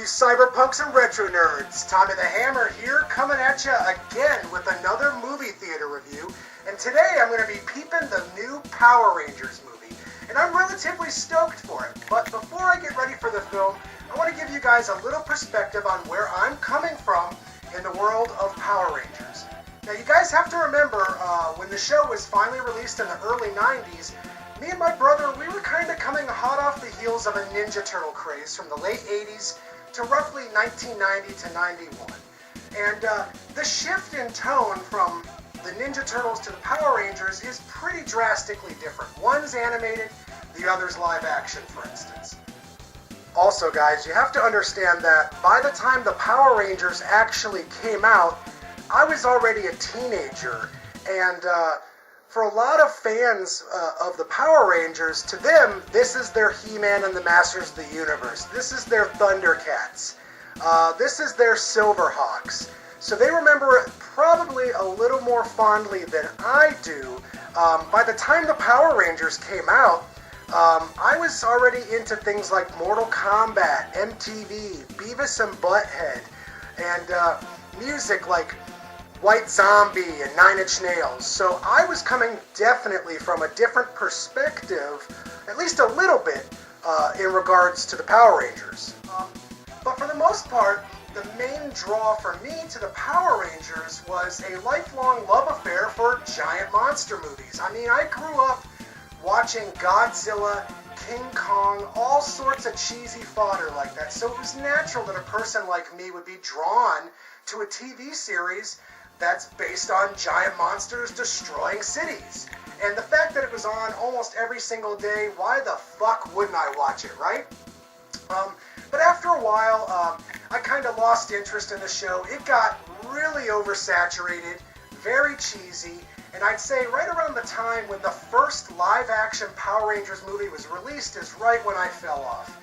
cyberpunks and retro nerds. Tommy the Hammer here, coming at you again with another movie theater review. And today I'm going to be peeping the new Power Rangers movie. And I'm relatively stoked for it. But before I get ready for the film, I want to give you guys a little perspective on where I'm coming from in the world of Power Rangers. Now you guys have to remember, when the show was finally released in the early 90s, me and my brother, we were kind of coming hot off the heels of a Ninja Turtle craze from the late 80s to roughly 1990 to 91. And the shift in tone from the Ninja Turtles to the Power Rangers is pretty drastically different. One's animated, the other's live action, for instance. Also, guys, you have to understand that by the time the Power Rangers actually came out, I was already a teenager, and for a lot of fans of the Power Rangers, to them, this is their He-Man and the Masters of the Universe. This is their Thundercats. This is their Silverhawks. So they remember it probably a little more fondly than I do. By the time the Power Rangers came out, I was already into things like Mortal Kombat, MTV, Beavis and Butthead, and music like White Zombie and 9 Inch Nails. So I was coming definitely from a different perspective, at least a little bit, in regards to the Power Rangers. But for the most part, the main draw for me to the Power Rangers was a lifelong love affair for giant monster movies. I mean, I grew up watching Godzilla, King Kong, all sorts of cheesy fodder like that. So it was natural that a person like me would be drawn to a TV series that's based on giant monsters destroying cities. And the fact that it was on almost every single day, why the fuck wouldn't I watch it, right? But after a while, I kind of lost interest in the show. It got really oversaturated, very cheesy, and I'd say right around the time when the first live-action Power Rangers movie was released is right when I fell off.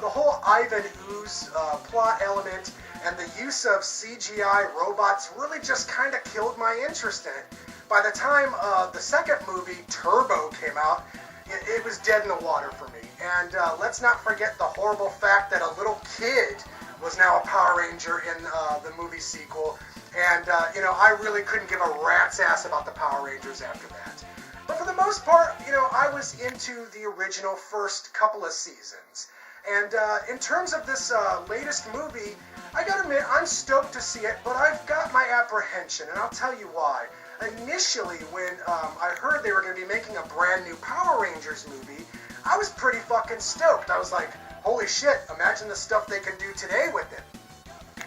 The whole Ivan Ooze plot element and the use of CGI robots really just kind of killed my interest in it. By the time the second movie, Turbo, came out, it was dead in the water for me. And let's not forget the horrible fact that a little kid was now a Power Ranger in the movie sequel. And, I really couldn't give a rat's ass about the Power Rangers after that. But for the most part, I was into the original first couple of seasons. And in terms of this latest movie, I gotta admit, I'm stoked to see it, but I've got my apprehension, and I'll tell you why. Initially, when I heard they were going to be making a brand new Power Rangers movie, I was pretty fucking stoked. I was like, holy shit, imagine the stuff they can do today with it.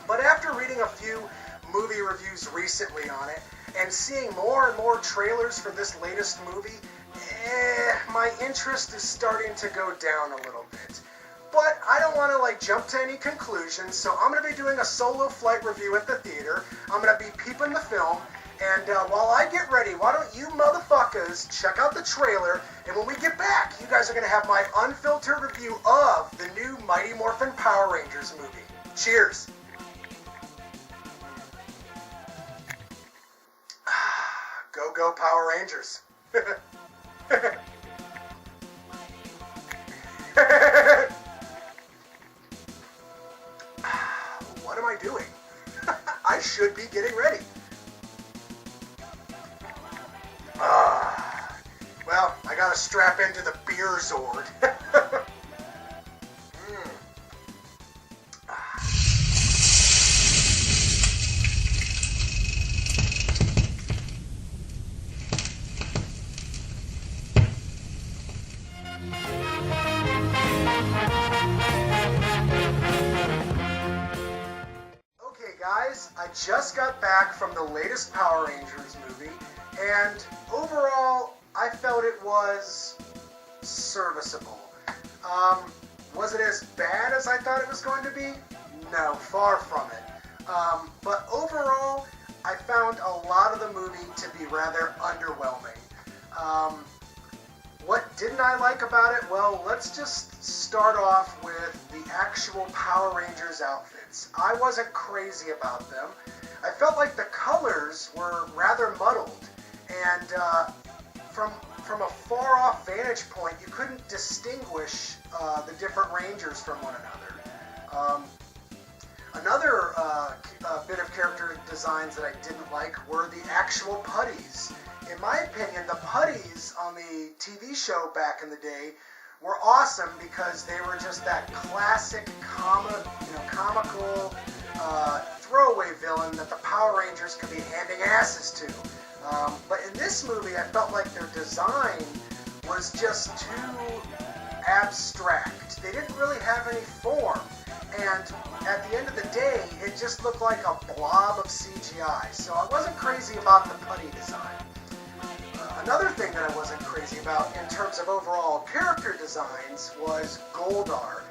But after reading a few movie reviews recently on it, and seeing more and more trailers for this latest movie, my interest is starting to go down a little bit. But I don't want to jump to any conclusions, so I'm going to be doing a solo flight review at the theater. I'm going to be peeping the film, and while I get ready, why don't you motherfuckers check out the trailer, and when we get back, you guys are going to have my unfiltered review of the new Mighty Morphin Power Rangers movie. Cheers! Go Power Rangers! What am I doing? I should be getting ready. Well, I gotta strap into the beer Zord. Guys, I just got back from the latest Power Rangers movie, and overall, I felt it was serviceable. Was it as bad as I thought it was going to be? No, far from it. But overall, I found a lot of the movie to be rather underwhelming. What didn't I like about it? Well, let's just start off with the actual Power Rangers outfits. I wasn't crazy about them. I felt like the colors were rather muddled, and from a far-off vantage point, you couldn't distinguish the different Rangers from one another. Another bit of character designs that I didn't like were the actual putties. In my opinion, the putties on the TV show back in the day were awesome because they were just that classic comical throwaway villain that the Power Rangers could be handing asses to. But in this movie, I felt like their design was just too abstract. They didn't really have any form. And at the end of the day, it just looked like a blob of CGI. So I wasn't crazy about the putty design. Another thing that I wasn't crazy about in terms of overall character designs was Goldar.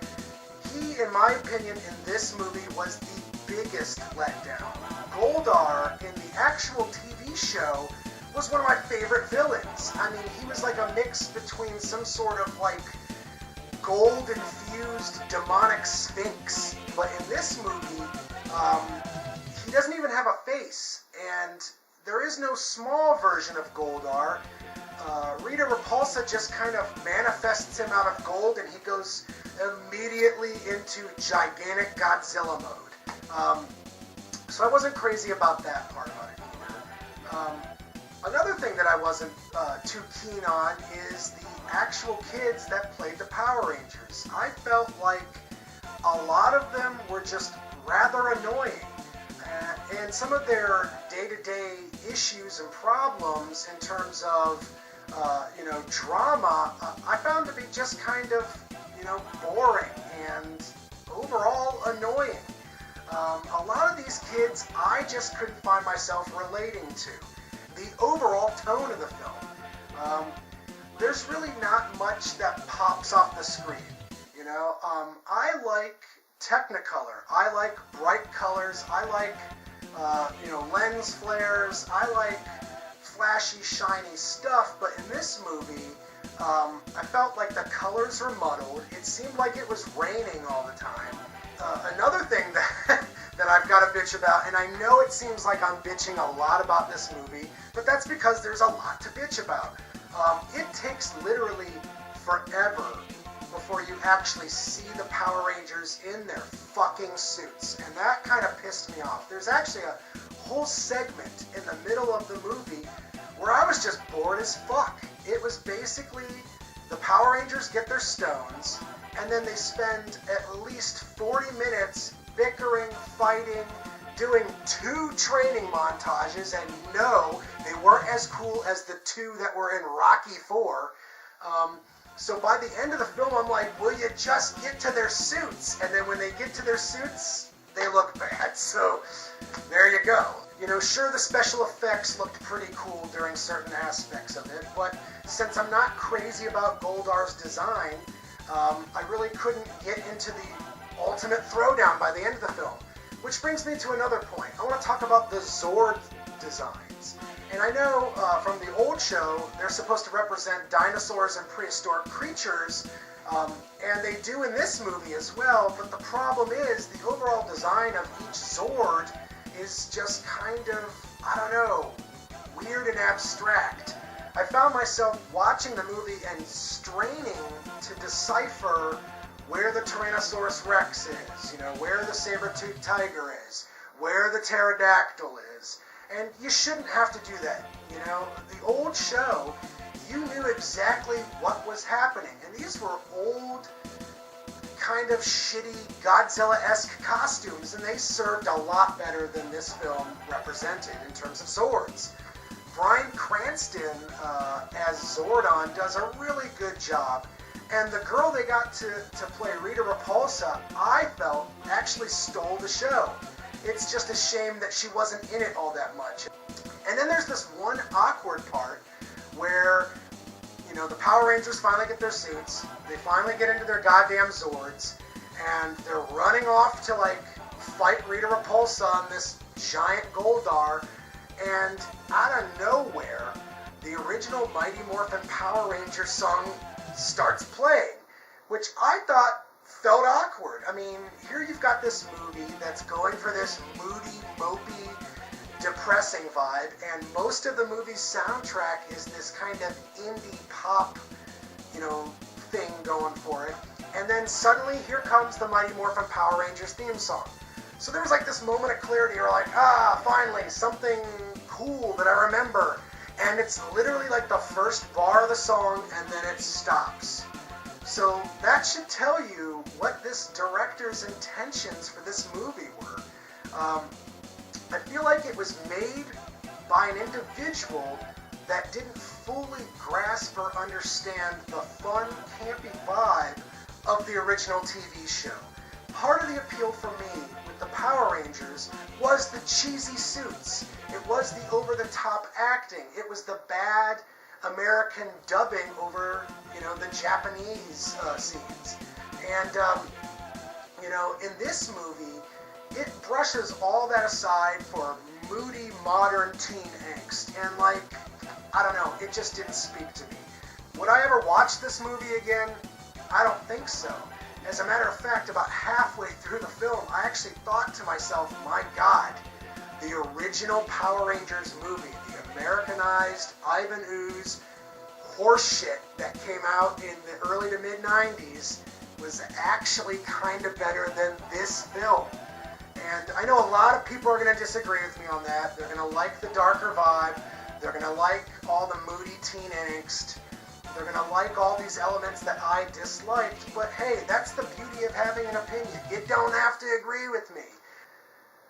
He, in my opinion, in this movie was the biggest letdown. Goldar, in the actual TV show, was one of my favorite villains. I mean, he was like a mix between some sort of like gold-infused demonic sphinx. But in this movie, he doesn't even have a face, and there is no small version of Goldar. Rita Repulsa just kind of manifests him out of gold, and he goes immediately into gigantic Godzilla mode. So I wasn't crazy about that part of it either. Another thing that I wasn't too keen on is the actual kids that played the Power Rangers. I felt like a lot of them were just rather annoying. And some of their day-to-day issues and problems in terms of, drama, I found to be just kind of, boring and overall annoying. A lot of these kids I just couldn't find myself relating to. The overall tone of the film. There's really not much that pops off the screen. I like Technicolor. I like bright colors. I like, lens flares. I like flashy, shiny stuff. But in this movie, I felt like the colors were muddled. It seemed like it was raining all the time. Another thing that that I've got to bitch about, and I know it seems like I'm bitching a lot about this movie, but that's because there's a lot to bitch about. It takes literally forever before you actually see the Power Rangers in their fucking suits, and that kind of pissed me off. There's actually a whole segment in the middle of the movie where I was just bored as fuck. It was basically the Power Rangers get their stones, and then they spend at least 40 minutes bickering, fighting, doing 2 training montages, and no, they weren't as cool as the 2 that were in Rocky 4. So by the end of the film, I'm like, will you just get to their suits? And then when they get to their suits, they look bad. So there you go. Sure, the special effects looked pretty cool during certain aspects of it, but since I'm not crazy about Goldar's design, I really couldn't get into the ultimate throwdown by the end of the film. Which brings me to another point. I want to talk about the Zord designs. And I know from the old show, they're supposed to represent dinosaurs and prehistoric creatures, and they do in this movie as well, but the problem is the overall design of each Zord is just kind of, weird and abstract. I found myself watching the movie and straining to decipher where the Tyrannosaurus Rex is, where the saber-toothed tiger is, where the pterodactyl is. And you shouldn't have to do that. The old show, you knew exactly what was happening. And these were old, kind of shitty Godzilla-esque costumes, and they served a lot better than this film represented in terms of Zords. Bryan Cranston as Zordon does a really good job. And the girl they got to play Rita Repulsa, I felt, actually stole the show. It's just a shame that she wasn't in it all that much. And then there's this one awkward part where, the Power Rangers finally get their suits, they finally get into their goddamn Zords, and they're running off to, fight Rita Repulsa on this giant Goldar, and out of nowhere, the original Mighty Morphin Power Ranger song starts playing, which I thought felt awkward. I mean, here you've got this movie that's going for this moody, mopey, depressing vibe, and most of the movie's soundtrack is this kind of indie pop, thing going for it. And then suddenly here comes the Mighty Morphin Power Rangers theme song. So there was like this moment of clarity, or like, finally, something cool that I remember. And it's literally like the first bar of the song, and then it stops. So that should tell you what this director's intentions for this movie were. I feel like it was made by an individual that didn't fully grasp or understand the fun, campy vibe of the original TV show. Part of the appeal for me with the Power Rangers was the cheesy suits. It was the over-the-top acting. It was the bad American dubbing over, the Japanese scenes. And, in this movie, it brushes all that aside for moody, modern teen angst. And, I don't know, it just didn't speak to me. Would I ever watch this movie again? I don't think so. As a matter of fact, about halfway through the film, I actually thought to myself, my God, the original Power Rangers movie, the Americanized Ivan Ooze horseshit that came out in the early to mid-90s was actually kind of better than this film. And I know a lot of people are going to disagree with me on that. They're going to like the darker vibe. They're going to like all the moody teen angst. They're going to like all these elements that I disliked. But hey, that's the beauty of having an opinion. You don't have to agree with me.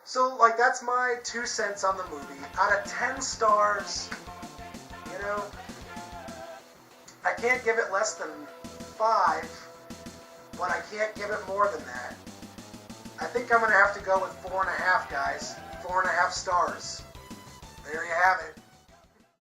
So, that's my 2 cents on the movie. Out of 10 stars, I can't give it less than 5, but I can't give it more than that. I think I'm going to have to go with 4.5, guys. 4.5 stars. There you have it.